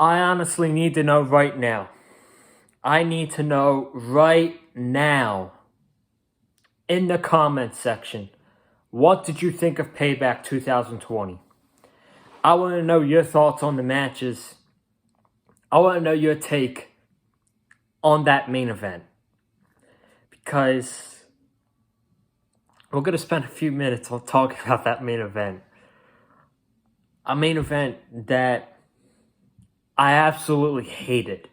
I honestly need to know right now. I need to know right now in the comments section. What did you think of Payback 2020? I want to know your thoughts on the matches. I want to know your take on that main event. Because we're going to spend a few minutes on talking about that main event. A main event that I absolutely hated.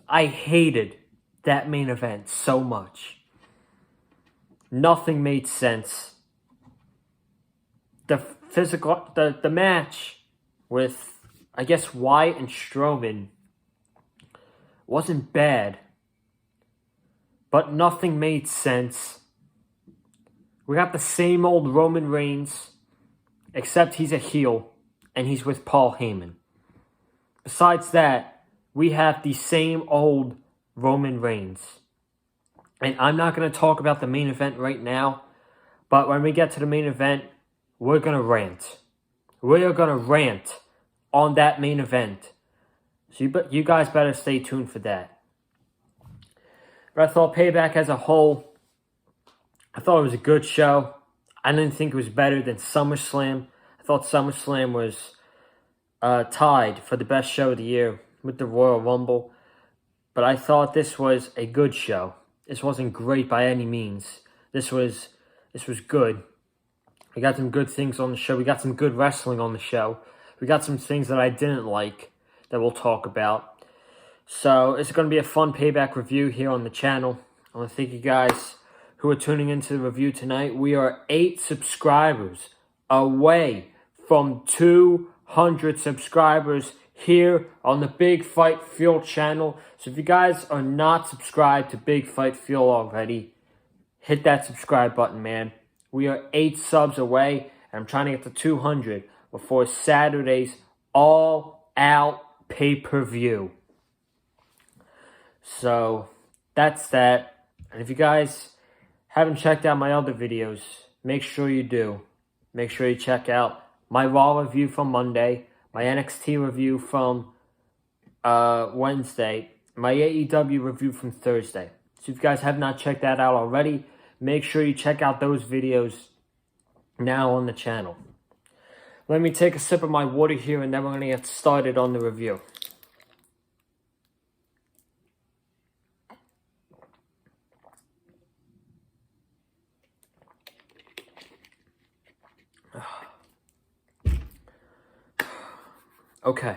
I hated that main event so much. Nothing made sense. The match with, I guess, Wyatt and Strowman wasn't bad, but nothing made sense. We got the same old Roman Reigns, except he's a heel, and he's with Paul Heyman. Besides that, we have the same old Roman Reigns. And I'm not going to talk about the main event right now, but when we get to the main event, we're going to rant. We are going to rant on that main event. So you guys better stay tuned for that. But I thought Payback as a whole, I thought it was a good show. I didn't think it was better than SummerSlam. I thought SummerSlam was tied for the best show of the year with the Royal Rumble. But I thought this was a good show. This wasn't great by any means. This was good. We got some good things on the show. We got some good wrestling on the show. We got some things that I didn't like that we'll talk about. So it's going to be a fun Payback review here on the channel. I want to thank you guys who are tuning into the review tonight. We are 8 subscribers away from 200 subscribers here on the Big Fight Fuel channel. So if you guys are not subscribed to Big Fight Fuel already, hit that subscribe button, man. We are 8 subs away, and I'm trying to get to 200 before Saturday's all-out pay-per-view. So that's that. And if you guys haven't checked out my other videos, make sure you do. Make sure you check out my Raw review from Monday, my NXT review from Wednesday, my AEW review from Thursday. So if you guys have not checked that out already, make sure you check out those videos now on the channel. Let me take a sip of my water here, and then we're going to get started on the review. Okay,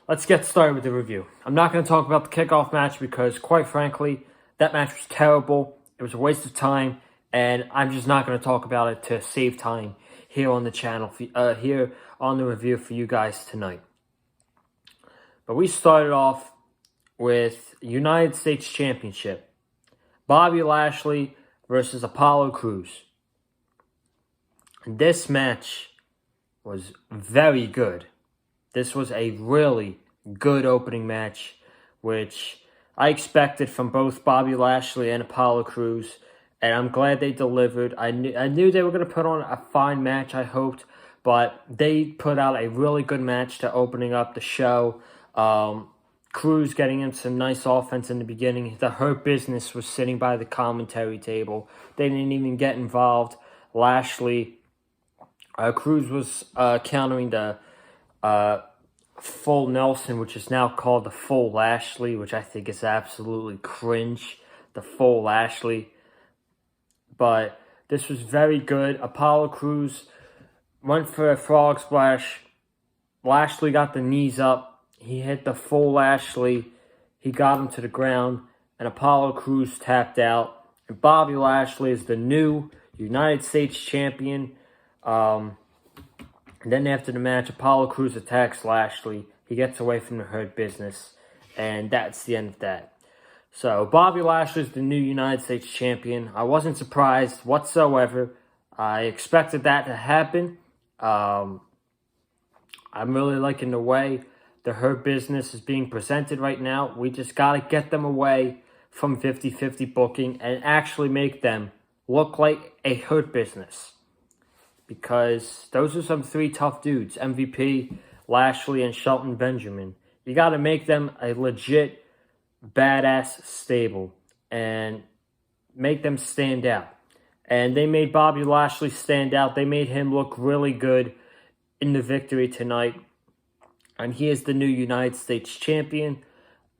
let's get started with the review. I'm not going to talk about the kickoff match because, quite frankly, that match was terrible. It was a waste of time, and I'm just not going to talk about it to save time here on the channel, here on the review for you guys tonight. But we started off with United States Championship. Bobby Lashley versus Apollo Crews. This match was very good. This was a really good opening match, which I expected from both Bobby Lashley and Apollo Crews, and I'm glad they delivered. I knew they were going to put on a fine match, I hoped, but they put out a really good match to opening up the show. Crews getting in some nice offense in the beginning. The Hurt Business was sitting by the commentary table. They didn't even get involved. Lashley, Crews was countering the full Nelson, which is now called the full Lashley, which I think is absolutely cringe. The full Lashley. But this was very good. Apollo Crews went for a frog splash. Lashley got the knees up. He hit the full Lashley. He got him to the ground. And Apollo Crews tapped out. And Bobby Lashley is the new United States champion. And then after the match, Apollo Crews attacks Lashley. He gets away from the Hurt Business. And that's the end of that. So, Bobby Lashley is the new United States champion. I wasn't surprised whatsoever. I expected that to happen. I'm really liking the way the Hurt Business is being presented right now. We just got to get them away from 50-50 booking and actually make them look like a Hurt Business. Because those are some 3 tough dudes. MVP, Lashley and Shelton Benjamin. You got to make them a legit badass stable and make them stand out. And they made Bobby Lashley stand out. They made him look really good in the victory tonight. And he is the new United States champion.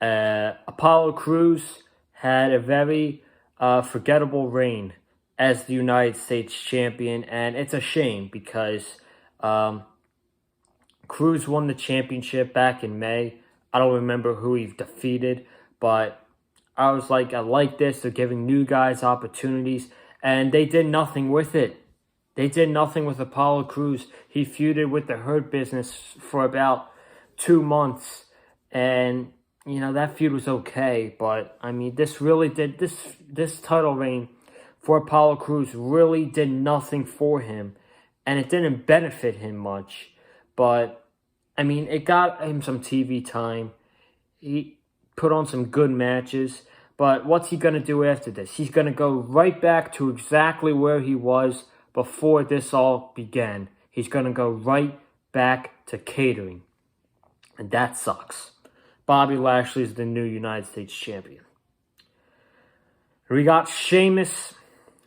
Apollo Crews had a very forgettable reign as the United States champion. And it's a shame because Crews won the championship back in May. I don't remember who he defeated, but I was like, I like this. They're giving new guys opportunities. And they did nothing with it. They did nothing with Apollo Crews. He feuded with the Hurt Business for about 2 months. And, you know, that feud was okay. But, I mean, this really did, this title reign for Apollo Crews really did nothing for him. And it didn't benefit him much. But, I mean, it got him some TV time. He put on some good matches. But what's he going to do after this? He's going to go right back to exactly where he was before this all began. He's going to go right back to catering. And that sucks. Bobby Lashley is the new United States champion. We got Sheamus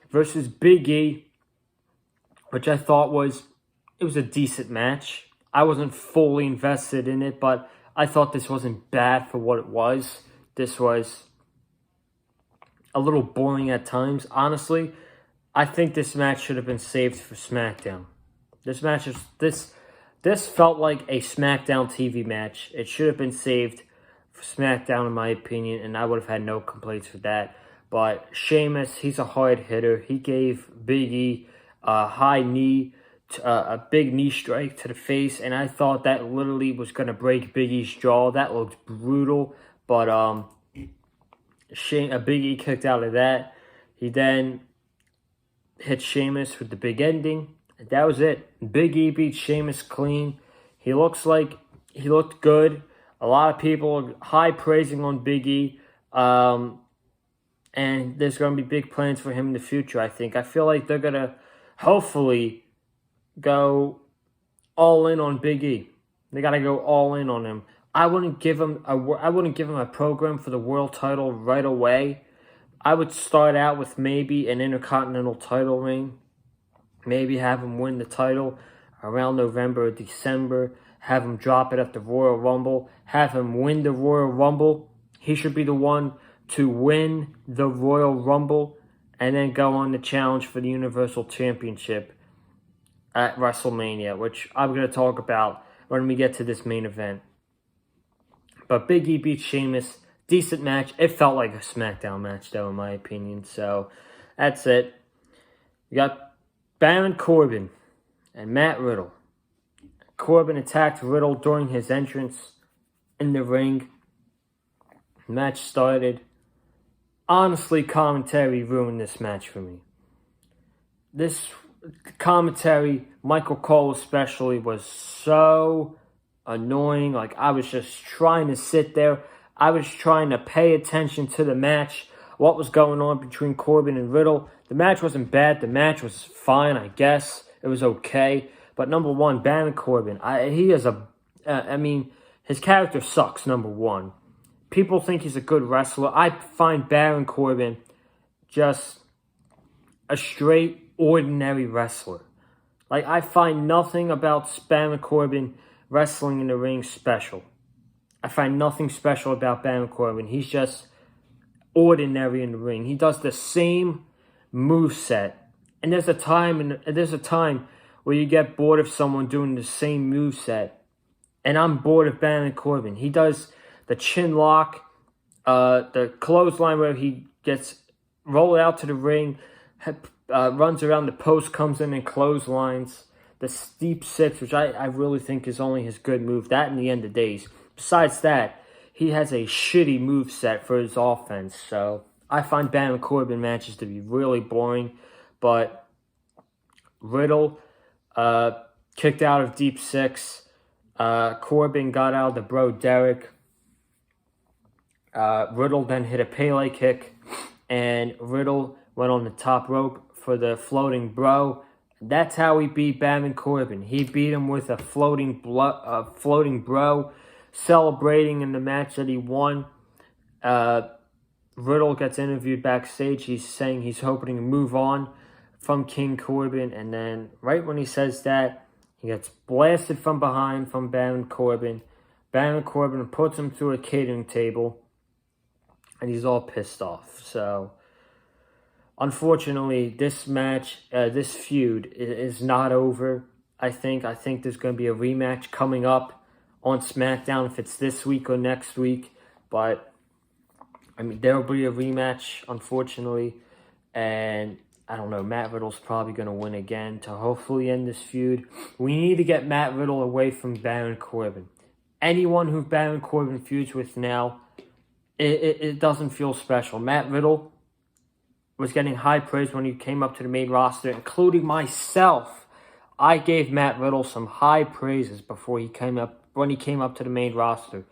versus Big E, which I thought was a decent match. I wasn't fully invested in it, but I thought this wasn't bad for what it was. This was a little boring at times. Honestly, I think this match should have been saved for SmackDown. This felt like a SmackDown TV match. It should have been saved for SmackDown, in my opinion, and I would have had no complaints with that. But Sheamus, he's a hard hitter. He gave Big E a high knee, a big knee strike to the face, and I thought that literally was going to break Big E's jaw. That looked brutal, but Big E kicked out of that. He then hit Sheamus with the big ending. And that was it. Big E beat Sheamus clean. He looked good. A lot of people are high praising on Big E. And there's going to be big plans for him in the future, I think. I feel like they're going to hopefully go all in on Big E. They got to go all in on him. I wouldn't give him a program for the world title right away. I would start out with maybe an Intercontinental title reign. Maybe have him win the title around November or December. Have him drop it at the Royal Rumble. Have him win the Royal Rumble. He should be the one to win the Royal Rumble and then go on the challenge for the Universal Championship at WrestleMania, which I'm going to talk about when we get to this main event. But Big E beat Sheamus. Decent match. It felt like a SmackDown match, though, in my opinion. So, that's it. We got Baron Corbin and Matt Riddle. Corbin attacked Riddle during his entrance in the ring. The match started. Honestly, commentary ruined this match for me. This commentary, Michael Cole especially, was so annoying. Like, I was just trying to sit there. I was trying to pay attention to the match, what was going on between Corbin and Riddle. The match wasn't bad. The match was fine, I guess. It was okay. But number one, Baron Corbin, his character sucks, number one. People think he's a good wrestler. I find Baron Corbin just a straight, ordinary wrestler. Like, I find nothing about Baron Corbin wrestling in the ring special. I find nothing special about Baron Corbin. He's just ordinary in the ring. He does the same moveset. And there's a time where you get bored of someone doing the same moveset. And I'm bored of Baron Corbin. He does the chin lock, the clothesline where he gets rolled out to the ring, runs around the post, comes in and clotheslines. The steep six, which I really think is only his good move. That in the end of days. Besides that, he has a shitty moveset for his offense. So I find Baron Corbin matches to be really boring. But Riddle kicked out of deep six. Corbin got out of the bro Derek. Riddle then hit a Pele kick. And Riddle went on the top rope for the floating bro. That's how he beat Baron Corbin. He beat him with a floating bro, celebrating in the match that he won. Riddle gets interviewed backstage. He's saying he's hoping to move on from King Corbin. And then right when he says that, he gets blasted from behind from Baron Corbin. Baron Corbin puts him through a catering table. And he's all pissed off. So, unfortunately, this match, this feud is not over. I think there's going to be a rematch coming up on SmackDown, if it's this week or next week. But, I mean, there will be a rematch, unfortunately. And, I don't know, Matt Riddle's probably going to win again to hopefully end this feud. We need to get Matt Riddle away from Baron Corbin. Anyone who Baron Corbin feuds with now, it doesn't feel special. Matt Riddle was getting high praise when he came up to the main roster, including myself. I gave Matt Riddle some high praises when he came up to the main roster.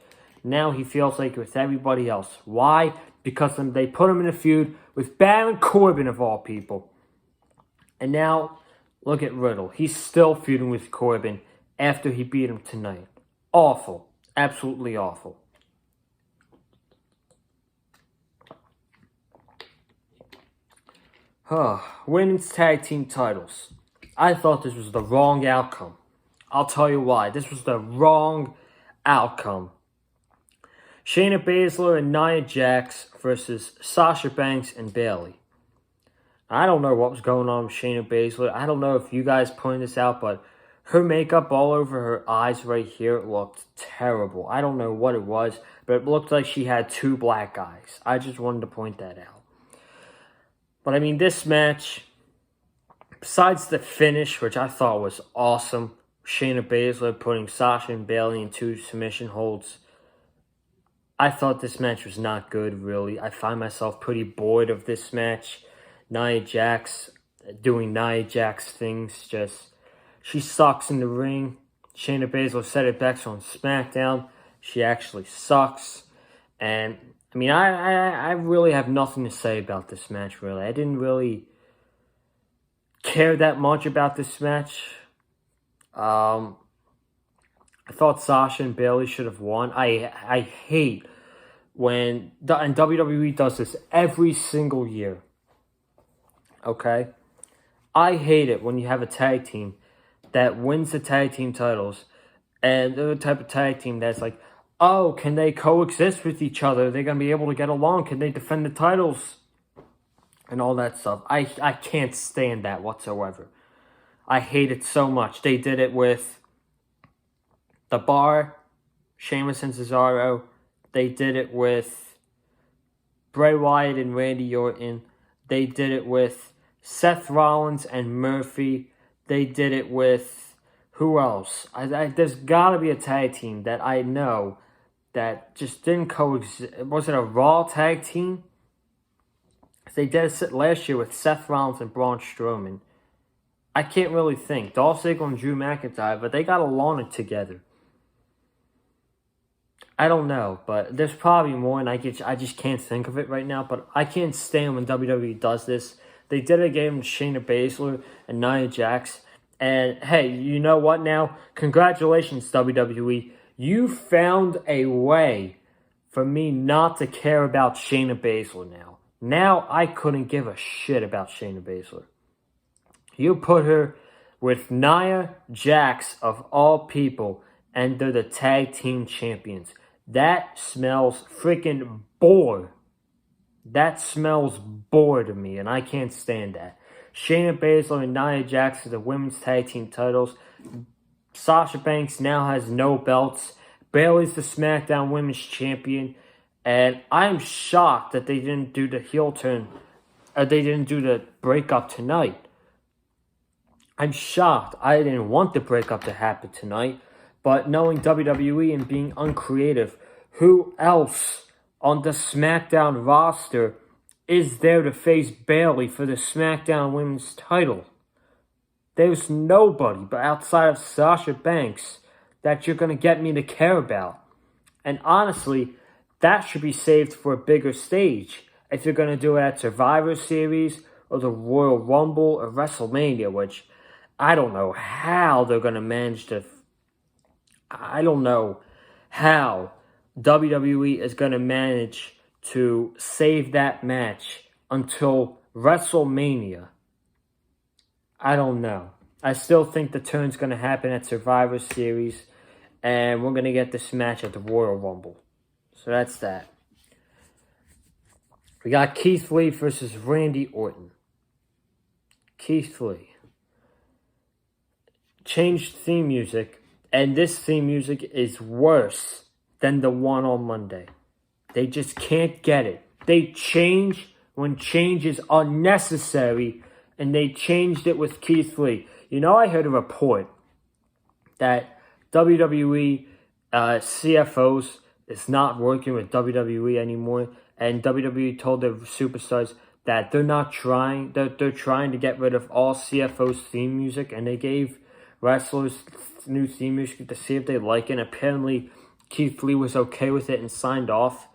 Now he feels like with everybody else. Why? Because they put him in a feud with Baron Corbin of all people. And now, look at Riddle. He's still feuding with Corbin after he beat him tonight. Awful. Absolutely awful. Women's tag team titles. I thought this was the wrong outcome. I'll tell you why. This was the wrong outcome. Shayna Baszler and Nia Jax versus Sasha Banks and Bayley. I don't know what was going on with Shayna Baszler. I don't know if you guys pointed this out, but her makeup all over her eyes right here looked terrible. I don't know what it was, but it looked like she had 2 black eyes. I just wanted to point that out. But, I mean, this match, besides the finish, which I thought was awesome, Shayna Baszler putting Sasha and Bayley in 2 submission holds, I thought this match was not good, really. I find myself pretty bored of this match. Nia Jax doing Nia Jax things, she sucks in the ring. Shayna Baszler said it back on SmackDown. She actually sucks. And I mean, I really have nothing to say about this match, really. I didn't really care that much about this match. I thought Sasha and Bayley should have won. I hate when, and WWE does this every single year. Okay? I hate it when you have a tag team that wins the tag team titles, and they're the type of tag team that's like, oh, can they coexist with each other? Are they going to be able to get along? Can they defend the titles? And all that stuff. I can't stand that whatsoever. I hate it so much. They did it with The Bar, Sheamus and Cesaro. They did it with Bray Wyatt and Randy Orton. They did it with Seth Rollins and Murphy. They did it with, who else? There's got to be a tag team that I know that just didn't coexist. Was it a Raw tag team? They did it last year with Seth Rollins and Braun Strowman. I can't really think. Dolph Ziggler and Drew McIntyre, but they got along together. I don't know, but there's probably more, and I just can't think of it right now. But I can't stand when WWE does this. They did it again with Shayna Baszler and Nia Jax. And hey, you know what now? Congratulations, WWE. You found a way for me not to care about Shayna Baszler now. Now I couldn't give a shit about Shayna Baszler. You put her with Nia Jax, of all people, and they're the tag team champions. That smells freaking bored. That smells bored to me, and I can't stand that. Shayna Baszler and Nia Jax are the women's tag team titles. Sasha Banks now has no belts. Bayley's the SmackDown Women's Champion. And I'm shocked that they didn't do the heel turn. They didn't do the breakup tonight. I'm shocked. I didn't want the breakup to happen tonight. But knowing WWE and being uncreative, who else on the SmackDown roster is there to face Bayley for the SmackDown Women's title? There's nobody but outside of Sasha Banks that you're going to get me to care about. And honestly, that should be saved for a bigger stage. If you're going to do it at Survivor Series or the Royal Rumble or WrestleMania, which I don't know how they're going to manage to... I don't know how WWE is going to manage to save that match until WrestleMania. I don't know. I still think the turn's going to happen at Survivor Series, and we're going to get this match at the Royal Rumble. So that's that. We got Keith Lee versus Randy Orton. Keith Lee changed theme music, and this theme music is worse than the one on Monday. They just can't get it. They change when change is unnecessary, and they changed it with Keith Lee. You know, I heard a report that WWE CFOs is not working with WWE anymore, and WWE told their superstars that they're not trying, they're trying to get rid of all CFOs' theme music, and they gave wrestlers new theme music to see if they like it, and apparently Keith Lee was okay with it and signed off.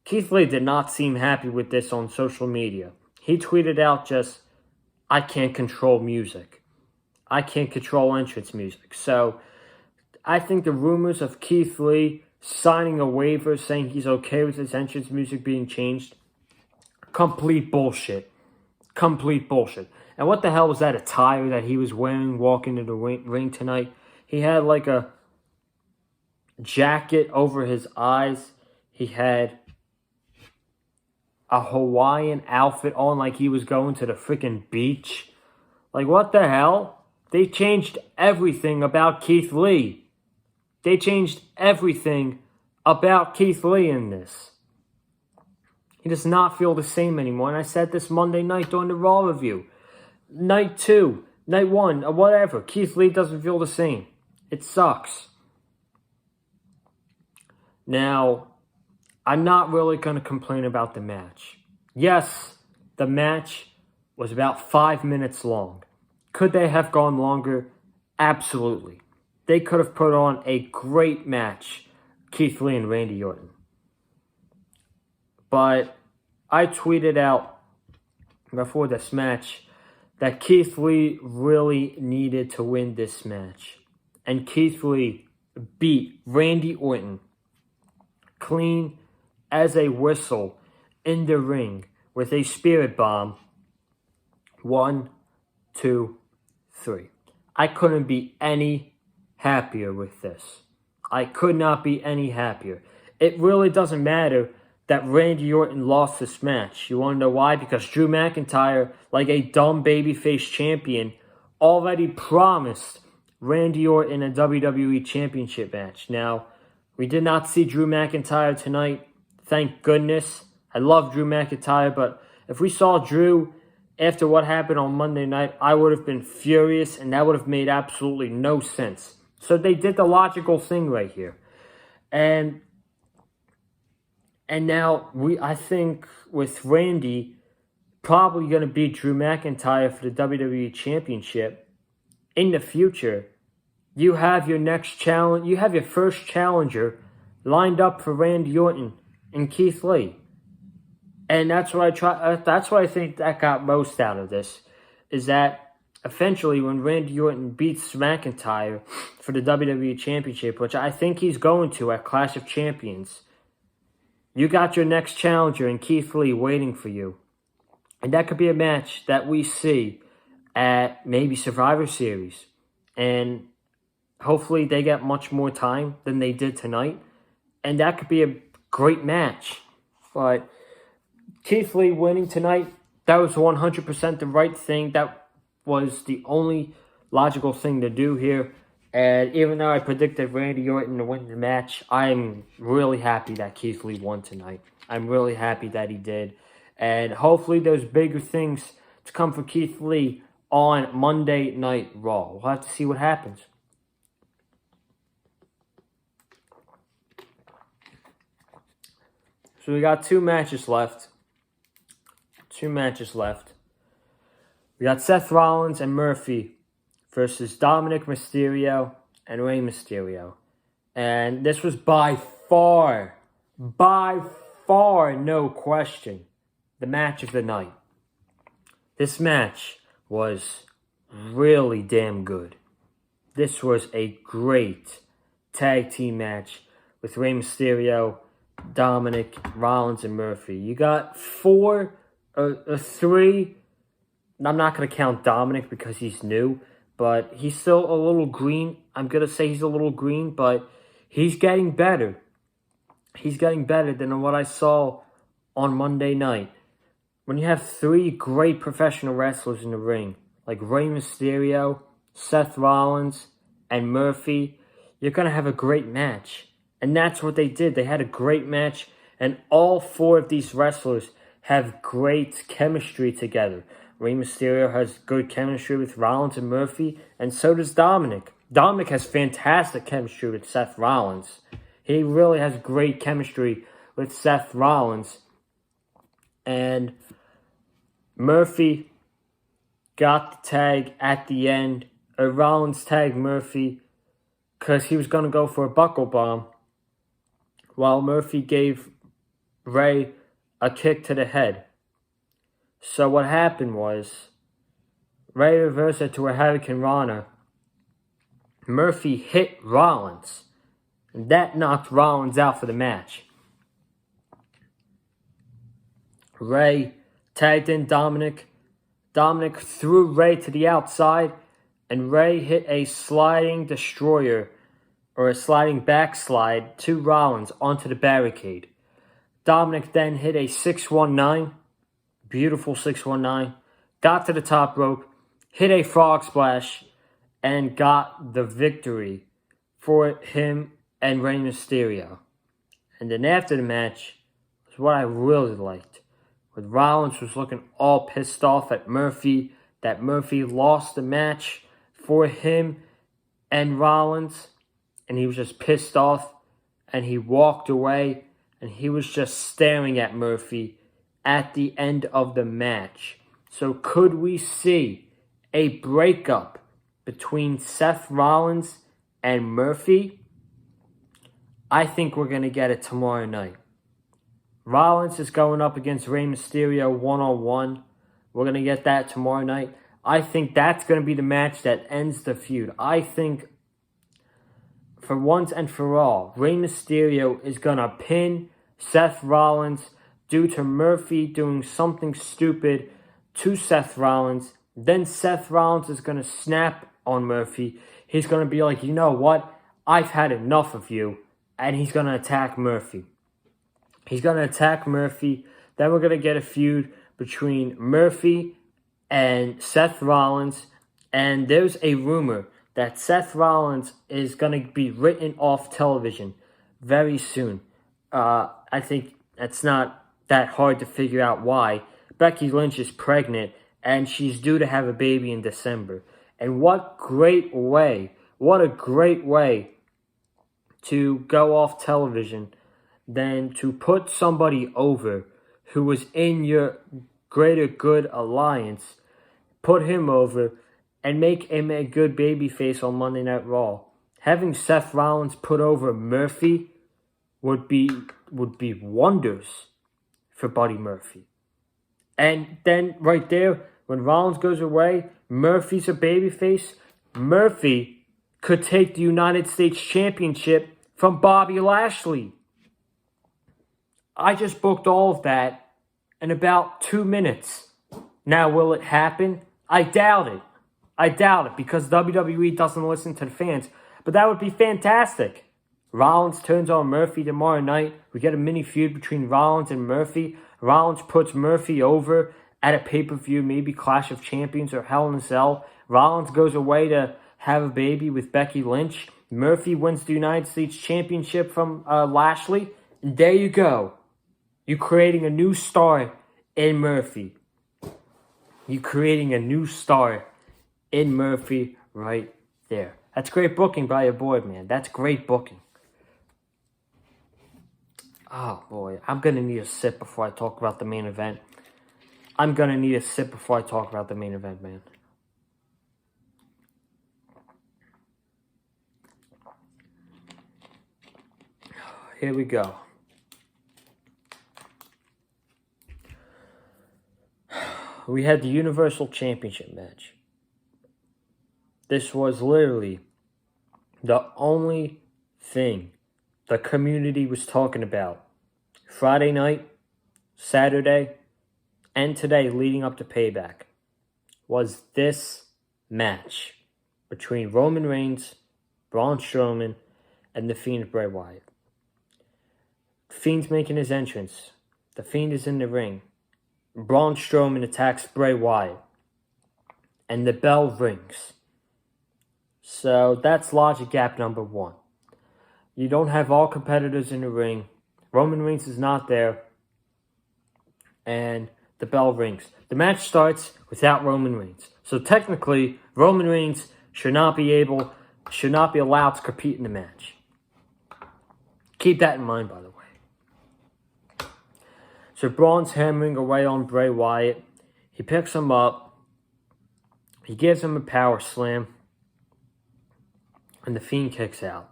Keith Lee did not seem happy with this on social media. He tweeted out just, I can't control music. I can't control entrance music. So I think the rumors of Keith Lee signing a waiver saying he's okay with his entrance music being changed, complete bullshit. Complete bullshit. And what the hell was that attire that he was wearing walking to the ring tonight? He had like a jacket over his eyes. He had a Hawaiian outfit on like he was going to the freaking beach. Like, what the hell? They changed everything about Keith Lee. They changed everything about Keith Lee in this. He does not feel the same anymore. And I said this Monday night during the Raw review. Night 2, night 1, or whatever. Keith Lee doesn't feel the same. It sucks. Now, I'm not really going to complain about the match. Yes, the match was about 5 minutes long. Could they have gone longer? Absolutely. They could have put on a great match, Keith Lee and Randy Orton. But I tweeted out before this match that Keith Lee really needed to win this match. And Keith Lee beat Randy Orton clean as a whistle in the ring with a spirit bomb. 1, 2, 3. I couldn't be any happier with this. I could not be any happier. It really doesn't matter that Randy Orton lost this match. You want to know why? Because Drew McIntyre, like a dumb babyface champion, already promised Randy Orton a WWE Championship match. Now, we did not see Drew McIntyre tonight. Thank goodness. I love Drew McIntyre, but if we saw Drew after what happened on Monday night, I would have been furious, and that would have made absolutely no sense. So they did the logical thing right here. And now I think with Randy probably going to beat Drew McIntyre for the WWE Championship in the future, you have your next challenge. You have your first challenger lined up for Randy Orton and Keith Lee. And that's what that's what I think that got most out of this, is that eventually when Randy Orton beats McIntyre for the WWE Championship, which I think he's going to at Clash of Champions, you got your next challenger in Keith Lee waiting for you. And that could be a match that we see at maybe Survivor Series. And hopefully they get much more time than they did tonight. And that could be a great match. But Keith Lee winning tonight, that was 100% the right thing. That was the only logical thing to do here. And even though I predicted Randy Orton to win the match, I'm really happy that Keith Lee won tonight. I'm really happy that he did. And hopefully there's bigger things to come for Keith Lee on Monday Night Raw. We'll have to see what happens. So we got 2 matches left. 2 matches left. We got Seth Rollins and Murphy versus Dominik Mysterio and Rey Mysterio. And this was by far, no question, the match of the night. This match was really damn good. This was a great tag team match with Rey Mysterio, Dominik, Rollins, and Murphy. You got three. I'm not going to count Dominik because he's new, but he's still a little green. I'm going to say he's a little green, but he's getting better. He's getting better than what I saw on Monday night. When you have three great professional wrestlers in the ring, like Rey Mysterio, Seth Rollins, and Murphy, you're going to have a great match. And that's what they did. They had a great match, and all four of these wrestlers have great chemistry together. Rey Mysterio has good chemistry with Rollins and Murphy, and so does Dominik. Dominik has fantastic chemistry with Seth Rollins. He really has great chemistry with Seth Rollins. And Murphy got the tag at the end. Rollins tagged Murphy because he was going to go for a buckle bomb, while Murphy gave Rey a kick to the head. So what happened was, Rey reversed it to a Hurricane Rana. Murphy hit Rollins, and that knocked Rollins out for the match. Rey tagged in Dominik. Dominik threw Rey to the outside, and Rey hit a sliding destroyer, or a sliding backslide to Rollins onto the barricade. Dominik then hit a 619, beautiful 619, got to the top rope, hit a frog splash, and got the victory for him and Rey Mysterio. And then after the match was what I really liked. When Rollins was looking all pissed off at Murphy, that Murphy lost the match for him and Rollins, and he was just pissed off, and he walked away, and he was just staring at Murphy at the end of the match. So could we see a breakup between Seth Rollins and Murphy? I think we're going to get it tomorrow night. Rollins is going up against Rey Mysterio one-on-one. We're going to get that tomorrow night. I think that's going to be the match that ends the feud. I think, for once and for all, Rey Mysterio is going to pin Seth Rollins due to Murphy doing something stupid to Seth Rollins. Then Seth Rollins is going to snap on Murphy. He's going to be like, you know what? I've had enough of you. And he's going to attack Murphy. He's going to attack Murphy. Then we're going to get a feud between Murphy and Seth Rollins. And there's a rumor that Seth Rollins is going to be written off television very soon. I think it's not that hard to figure out why. Becky Lynch is pregnant, and she's due to have a baby in December. And what a great way to go off television than to put somebody over who was in your greater good alliance, put him over, and make him a good babyface on Monday Night Raw. Having Seth Rollins put over Murphy would be wonders for Buddy Murphy. And then right there, when Rollins goes away, Murphy's a babyface. Murphy could take the United States Championship from Bobby Lashley. I just booked all of that in about 2 minutes. Now, will it happen? I doubt it. Because WWE doesn't listen to the fans. But that would be fantastic. Rollins turns on Murphy tomorrow night. We get a mini feud between Rollins and Murphy. Rollins puts Murphy over at a pay-per-view, maybe Clash of Champions or Hell in a Cell. Rollins goes away to have a baby with Becky Lynch. Murphy wins the United States Championship from Lashley. And there you go. You're creating a new star in Murphy. You're creating a new star in Murphy right there. That's great booking by your boy, man. That's great booking. Oh, boy. I'm going to need a sip before I talk about the main event. Man. Here we go. We had the Universal Championship match. This was literally the only thing the community was talking about Friday night, Saturday, and today leading up to Payback was this match between Roman Reigns, Braun Strowman, and The Fiend Bray Wyatt. Fiend's making his entrance. The Fiend is in the ring. Braun Strowman attacks Bray Wyatt. And the bell rings. So that's logic gap number one. You don't have all competitors in the ring. Roman Reigns is not there. And the bell rings. The match starts without Roman Reigns. So technically, Roman Reigns should not be allowed to compete in the match. Keep that in mind, by the way. So Braun's hammering away on Bray Wyatt. He picks him up. He gives him a power slam. And the Fiend kicks out.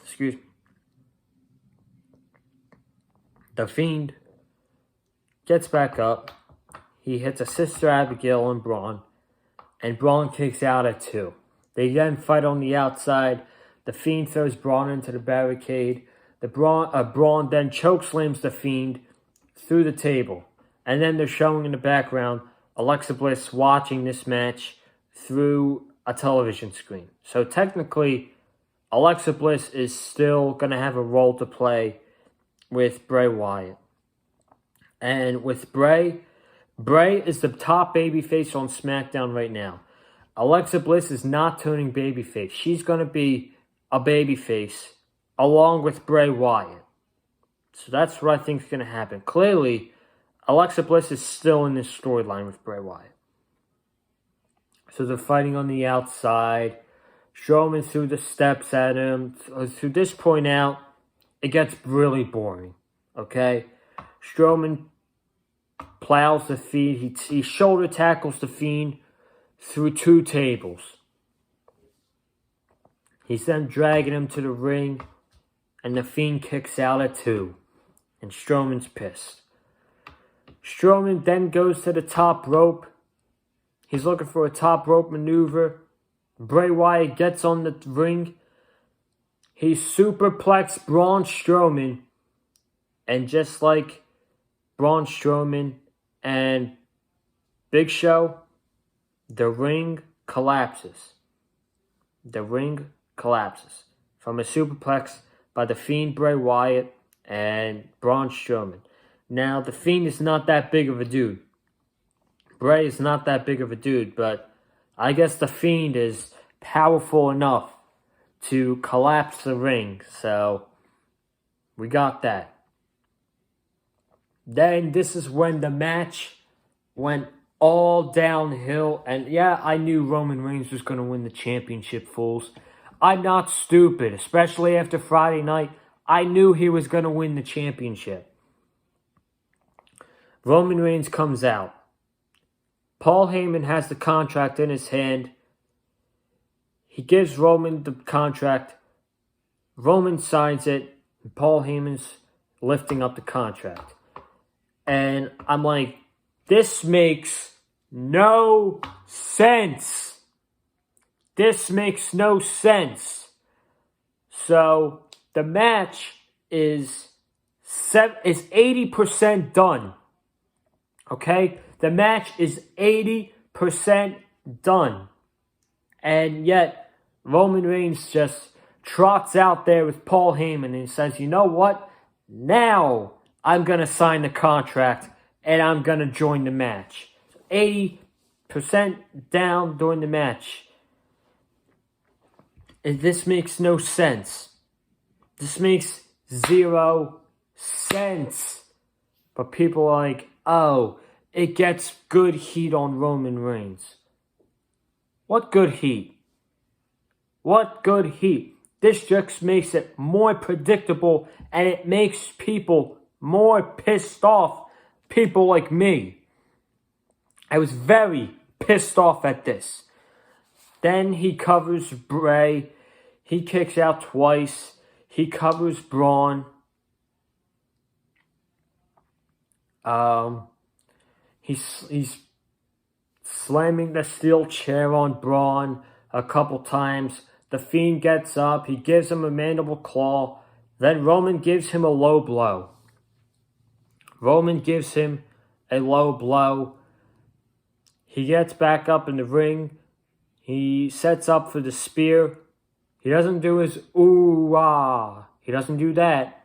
Excuse me. The Fiend gets back up. He hits a Sister Abigail on Braun. And Braun kicks out at 2. They then fight on the outside. The Fiend throws Braun into the barricade. Braun then chokeslams the Fiend through the table. And then they're showing in the background Alexa Bliss watching this match through a television screen. So technically, Alexa Bliss is still going to have a role to play with Bray Wyatt. And with Bray is the top babyface on SmackDown right now. Alexa Bliss is not turning babyface. She's going to be a babyface along with Bray Wyatt. So that's what I think is going to happen. Clearly, Alexa Bliss is still in this storyline with Bray Wyatt. So they're fighting on the outside. Strowman threw the steps at him. Through this point out, it gets really boring. Okay? Strowman plows the Fiend. He shoulder tackles the Fiend through 2 tables. He's then dragging him to the ring. And the Fiend kicks out at 2. And Strowman's pissed. Strowman then goes to the top rope. He's looking for a top rope maneuver. Bray Wyatt gets on the ring. He superplexes Braun Strowman. And just like Braun Strowman and Big Show, the ring collapses. The ring collapses from a superplex by the Fiend Bray Wyatt and Braun Strowman. Now, the Fiend is not that big of a dude. Bray is not that big of a dude, but I guess the Fiend is powerful enough to collapse the ring. So, we got that. Then, this is when the match went all downhill. And yeah, I knew Roman Reigns was going to win the championship, fools. I'm not stupid, especially after Friday night. I knew he was going to win the championship. Roman Reigns comes out. Paul Heyman has the contract in his hand. He gives Roman the contract. Roman signs it. And Paul Heyman's lifting up the contract. And I'm like, this makes no sense. This makes no sense. So, the match is 80% done. Okay? The match is 80% done. And yet, Roman Reigns just trots out there with Paul Heyman and says, you know what? Now I'm going to sign the contract and I'm going to join the match. 80% down during the match. And this makes no sense. This makes 0 sense. But people are like, oh, it gets good heat on Roman Reigns. What good heat? What good heat? This just makes it more predictable and it makes people more pissed off. People like me. I was very pissed off at this. Then he covers Bray. He kicks out twice. He covers Braun. He's slamming the steel chair on Braun a couple times. The Fiend gets up. He gives him a mandible claw. Then Roman gives him a low blow. Roman gives him a low blow. He gets back up in the ring. He sets up for the spear. He doesn't do his ooh-ah. He doesn't do that.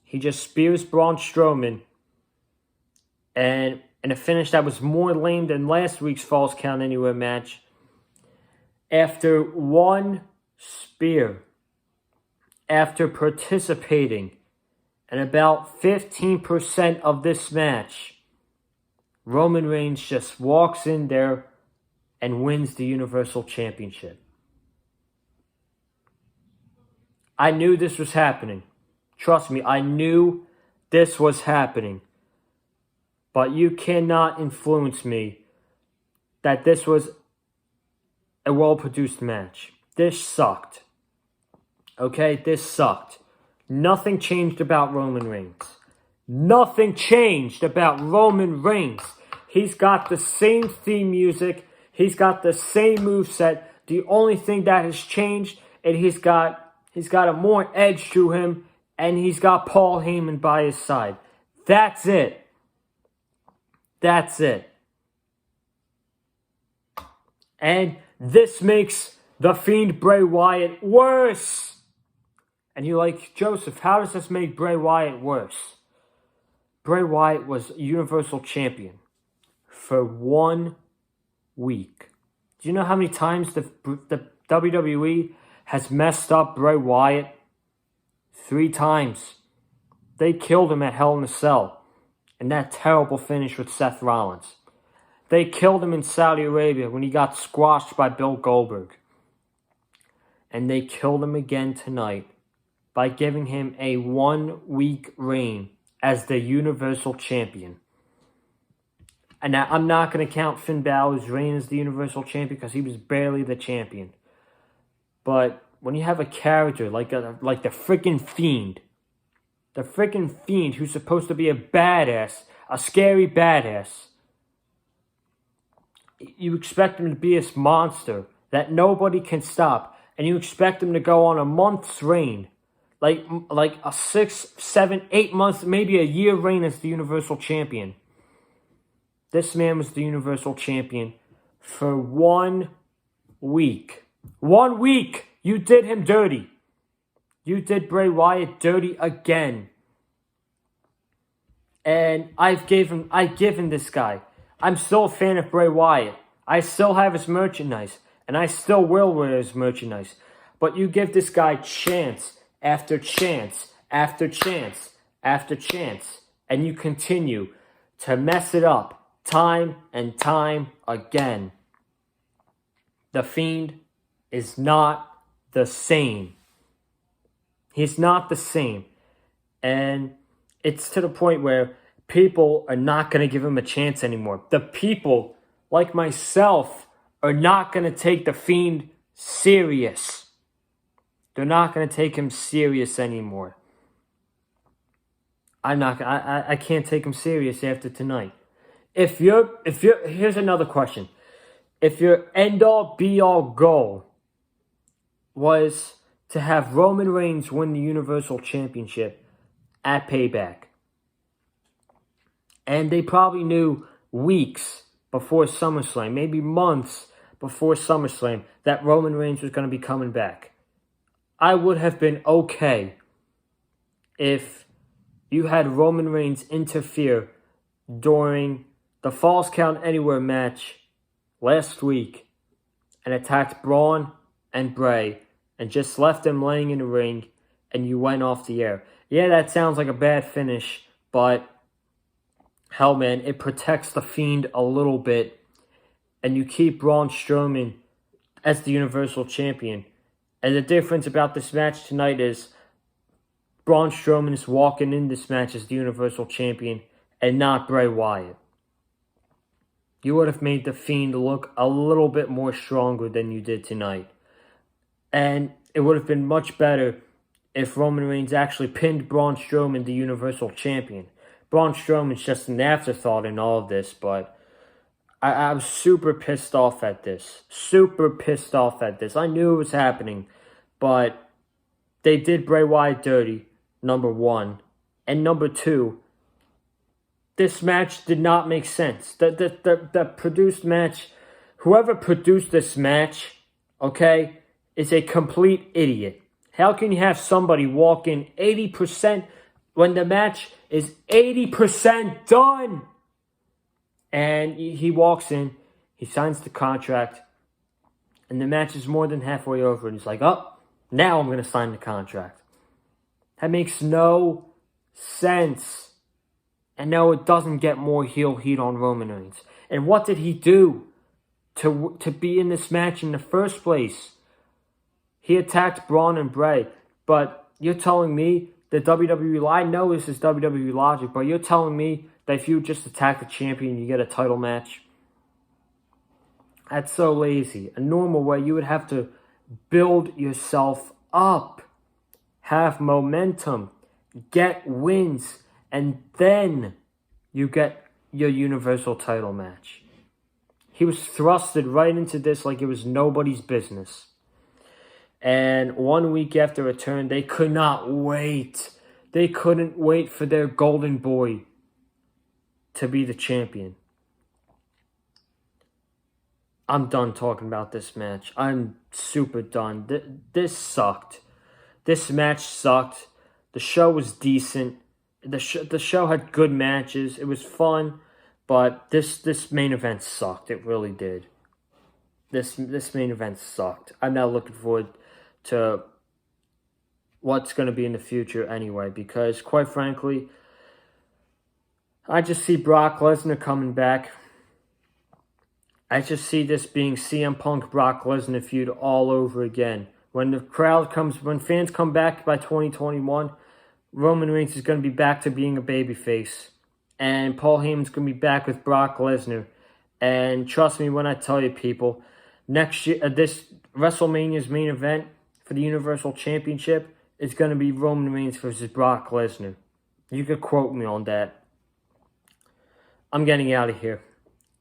He just spears Braun Strowman. And in a finish that was more lame than last week's Falls Count Anywhere match. After one spear, after participating in about 15% of this match, Roman Reigns just walks in there and wins the Universal Championship. I knew this was happening. Trust me, I knew this was happening. But you cannot influence me that this was a well-produced match. This sucked. Okay, this sucked. Nothing changed about Roman Reigns. Nothing changed about Roman Reigns. He's got the same theme music. He's got the same moveset. The only thing that has changed is he's got a more edge to him, and he's got Paul Heyman by his side. That's it. That's it. And this makes the Fiend Bray Wyatt worse. And you're like, Joseph, how does this make Bray Wyatt worse? Bray Wyatt was Universal Champion for 1 week. Do you know how many times the WWE has messed up Bray Wyatt? 3 times. They killed him at Hell in a Cell in that terrible finish with Seth Rollins. They killed him in Saudi Arabia when he got squashed by Bill Goldberg. And they killed him again tonight by giving him a 1-week reign as the Universal Champion. And now, I'm not going to count Finn Balor's reign as the Universal Champion because he was barely the champion. But when you have a character like the freaking Fiend, the freaking Fiend who's supposed to be a badass, a scary badass, you expect him to be this monster that nobody can stop, and you expect him to go on a month's reign, like a 6, 7, 8 months, maybe a year reign as the Universal Champion. This man was the Universal Champion for 1 week. 1 week! You did him dirty. You did Bray Wyatt dirty again. And I've given this guy. I'm still a fan of Bray Wyatt. I still have his merchandise. And I still will wear his merchandise. But you give this guy chance after chance after chance after chance. And you continue to mess it up time and time again. The Fiend is not the same. He's not the same. And it's to the point where people are not going to give him a chance anymore. The people, like myself, are not going to take the Fiend serious. They're not going to take him serious anymore. I can't take him serious after tonight. Here's another question. If your end-all, be-all goal was to have Roman Reigns win the Universal Championship at Payback, and they probably knew weeks before SummerSlam, maybe months before SummerSlam, that Roman Reigns was going to be coming back, I would have been okay if you had Roman Reigns interfere during the Falls Count Anywhere match last week and attacked Braun and Bray and just left them laying in the ring and you went off the air. Yeah, that sounds like a bad finish, but hell, man, it protects the Fiend a little bit, and you keep Braun Strowman as the Universal Champion. And the difference about this match tonight is Braun Strowman is walking in this match as the Universal Champion and not Bray Wyatt. You would have made the Fiend look a little bit more stronger than you did tonight. And it would have been much better if Roman Reigns actually pinned Braun Strowman, the Universal Champion. Braun Strowman's just an afterthought in all of this, but I was super pissed off at this. Super pissed off at this. I knew it was happening, but they did Bray Wyatt dirty, number one. And number two, this match did not make sense. The produced match, whoever produced this match, okay, is a complete idiot. How can you have somebody walk in 80% when the match is 80% done? And he walks in, he signs the contract, and the match is more than halfway over, and he's like, oh, now I'm going to sign the contract. That makes no sense. And no, it doesn't get more heel heat on Roman Reigns. And what did he do to be in this match in the first place? He attacked Braun and Bray, but you're telling me that WWE, I know this is WWE logic, but you're telling me that if you just attack the champion, you get a title match? That's so lazy. A normal way, you would have to build yourself up, have momentum, get wins, and then you get your Universal title match. He was thrusted right into this like it was nobody's business. And 1 week after return, they could not wait. They couldn't wait for their golden boy to be the champion. I'm done talking about this match. I'm super done. This sucked. This match sucked. The show was decent. The show had good matches. It was fun, but this main event sucked. It really did. This main event sucked. I'm not looking forward to what's going to be in the future anyway, because quite frankly, I just see Brock Lesnar coming back. I just see this being CM Punk Brock Lesnar feud all over again. When fans come back by 2021, Roman Reigns is going to be back to being a babyface. And Paul Heyman's going to be back with Brock Lesnar. And trust me when I tell you, people, next year, this WrestleMania's main event for the Universal Championship is going to be Roman Reigns versus Brock Lesnar. You could quote me on that. I'm getting out of here.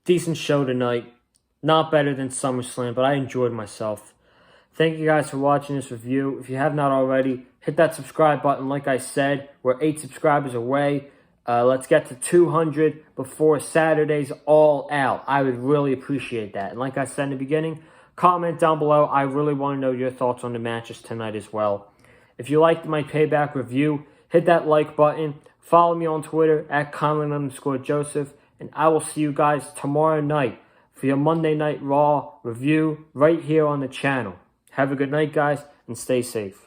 Decent show tonight. Not better than SummerSlam, but I enjoyed myself. Thank you guys for watching this review. If you have not already, hit that subscribe button. Like I said, we're 8 subscribers away. Let's get to 200 before Saturday's All Out. I would really appreciate that. And like I said in the beginning, comment down below. I really want to know your thoughts on the matches tonight as well. If you liked my Payback review, hit that like button. Follow me on Twitter at Conlon_Joseph. And I will see you guys tomorrow night for your Monday Night Raw review right here on the channel. Have a good night, guys, and stay safe.